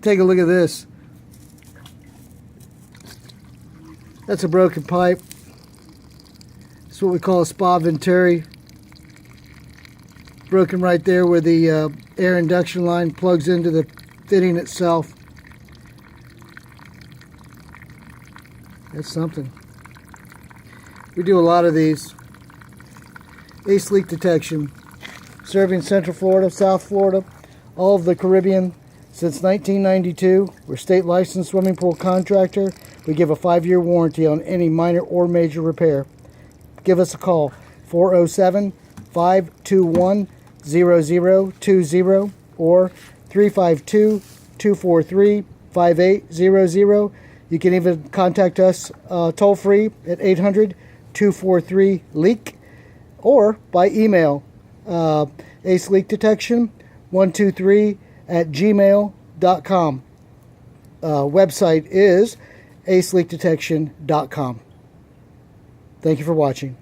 take a look at this. That's a broken pipe. It's what we call a spa venturi. Broken right there where the air induction line plugs into the fitting itself. That's something. We do a lot of these. Ace Leak Detection, serving Central Florida, South Florida, all of the Caribbean since 1992. We're state licensed swimming pool contractor. We give a 5-year warranty on any minor or major repair. Give us a call, 407-521-0020 or 352-243-5800. You can even contact us toll free at 800-243-LEAK or by email, aceleakdetection123@gmail.com. Website is aceleakdetection.com. Thank you for watching.